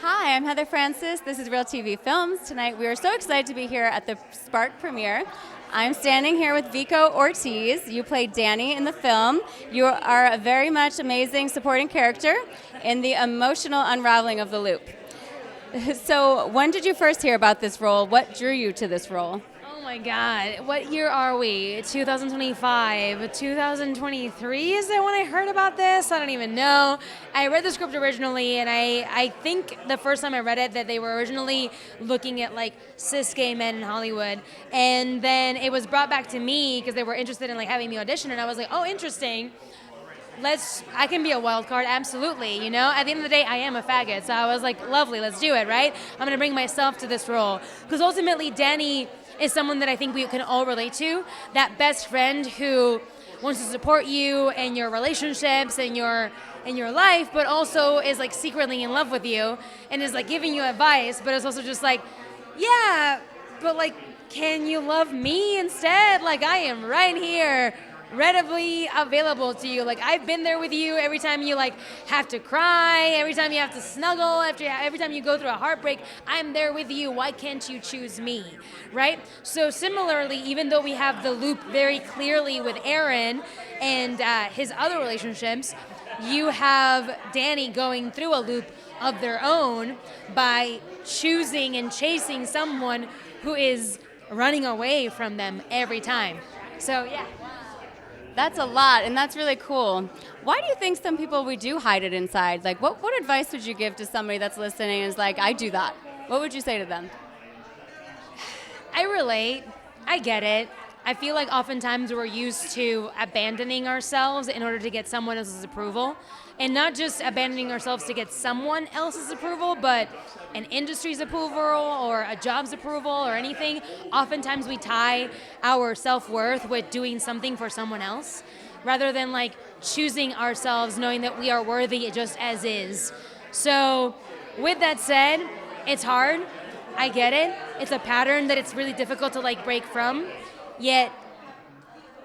Hi, I'm Heather Francis. This is Real TV Films. Tonight we are so excited to be here at the Spark premiere. I'm standing here with Vico Ortiz. You played Danny in the film. You are a very much amazing supporting character in the emotional unraveling of the loop. So when did you first hear about this role? What drew you to this role? Oh my God, what year are we? 2025, 2023 is that when I heard about this? I don't even know. I read the script originally, and I think the first time I read it that they were originally looking at like cis gay men in Hollywood, and then it was brought back to me because they were interested in like having me audition, and I was like, oh, interesting. I can be a wild card, absolutely, you know? At the end of the day, I am a faggot, so I was like, lovely, let's do it, right? I'm gonna bring myself to this role. Because ultimately, Danny is someone that I think we can all relate to, that best friend who wants to support you and your relationships and your life, but also is like secretly in love with you and is like giving you advice, but is also just like, yeah, but like, can you love me instead? Like, I am right here, readily available to you. Like, I've been there with you every time you like have to cry, every time you have to snuggle, every time you go through a heartbreak, I'm there with you. Why can't you choose me, right? So similarly, even though we have the loop very clearly with Aaron and his other relationships, you have Danny going through a loop of their own by choosing and chasing someone who is running away from them every time. So yeah. That's a lot, and that's really cool. Why do you think some people, we do hide it inside? Like, what advice would you give to somebody that's listening and is like, I do that? What would you say to them? I relate. I get it. I feel like oftentimes we're used to abandoning ourselves in order to get someone else's approval. And not just abandoning ourselves to get someone else's approval, but an industry's approval or a job's approval or anything. Oftentimes we tie our self-worth with doing something for someone else rather than like choosing ourselves, knowing that we are worthy just as is. So with that said, it's hard. I get it. It's a pattern that it's really difficult to like break from. Yet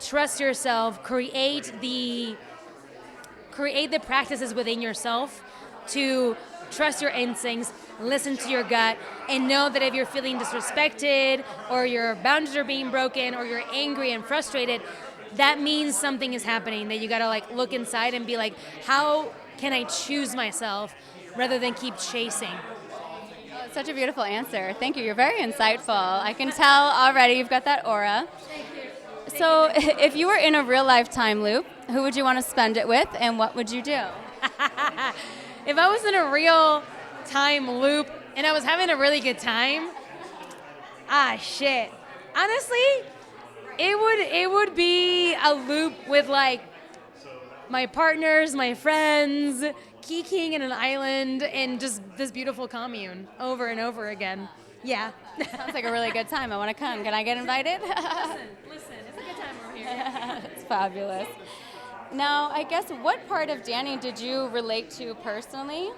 trust yourself, create the practices within yourself to trust your instincts, listen to your gut, and know that if you're feeling disrespected or your boundaries are being broken or you're angry and frustrated, that means something is happening, that you gotta like look inside and be like, how can I choose myself rather than keep chasing? Oh, it's such a beautiful answer. Thank you. You're very insightful. I can tell already you've got that aura. Thank you. So if you were in a real life time loop, who would you want to spend it with, and what would you do? If I was in a real time loop and I was having a really good time, shit. Honestly, it would be a loop with like my partners, my friends, kikiing in an island and just this beautiful commune over and over again. Yeah. Sounds like a really good time. I want to come. Can I get invited? Listen, it's a good time over here. That's fabulous. Now, I guess, what part of Danny did you relate to personally?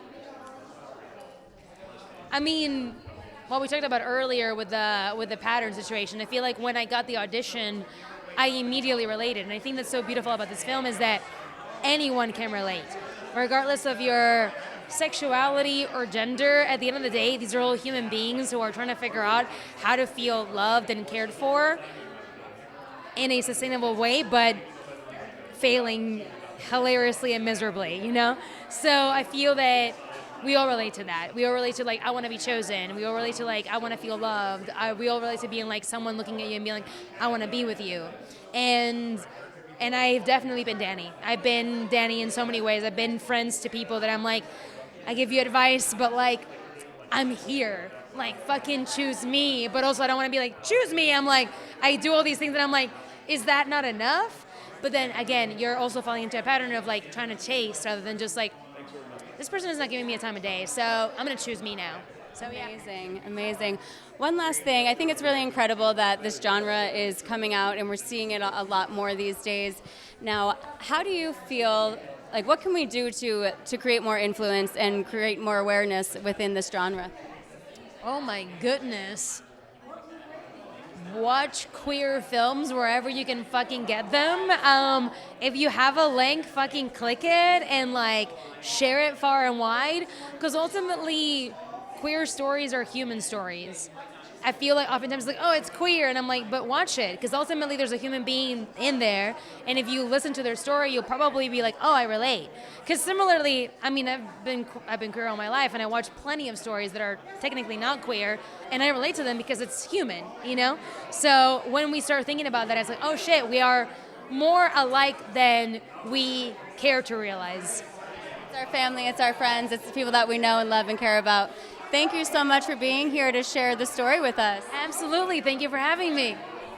I mean, what we talked about earlier with the pattern situation, I feel like when I got the audition, I immediately related. And I think that's so beautiful about this film is that anyone can relate. Regardless of your sexuality or gender, at the end of the day, these are all human beings who are trying to figure out how to feel loved and cared for in a sustainable way, but failing hilariously and miserably, you know? So I feel that we all relate to that. We all relate to like, I want to be chosen. We all relate to like, I want to feel loved. We all relate to being like someone looking at you and being like, I want to be with you. And I've definitely been Danny. I've been Danny in so many ways. I've been friends to people that I'm like, I give you advice, but like, I'm here. Like, fucking choose me. But also I don't want to be like, choose me. I'm like, I do all these things and I'm like, is that not enough? But then again, you're also falling into a pattern of like trying to chase rather than just like, this person is not giving me a time of day, so I'm gonna choose me now. So amazing, yeah. Amazing. One last thing, I think it's really incredible that this genre is coming out and we're seeing it a lot more these days. Now, how do you feel, like what can we do to create more influence and create more awareness within this genre? Oh my goodness. Watch queer films wherever you can fucking get them. If you have a link, fucking click it and like share it far and wide. Because ultimately, queer stories are human stories. I feel like oftentimes like, oh, it's queer, and I'm like, but watch it, because ultimately there's a human being in there, and if you listen to their story, you'll probably be like, oh, I relate. Because similarly, I mean, I've been queer all my life, and I watch plenty of stories that are technically not queer, and I relate to them because it's human, you know? So when we start thinking about that, it's like, oh shit, we are more alike than we care to realize. It's our family, it's our friends, it's the people that we know and love and care about. Thank you so much for being here to share the story with us. Absolutely. Thank you for having me.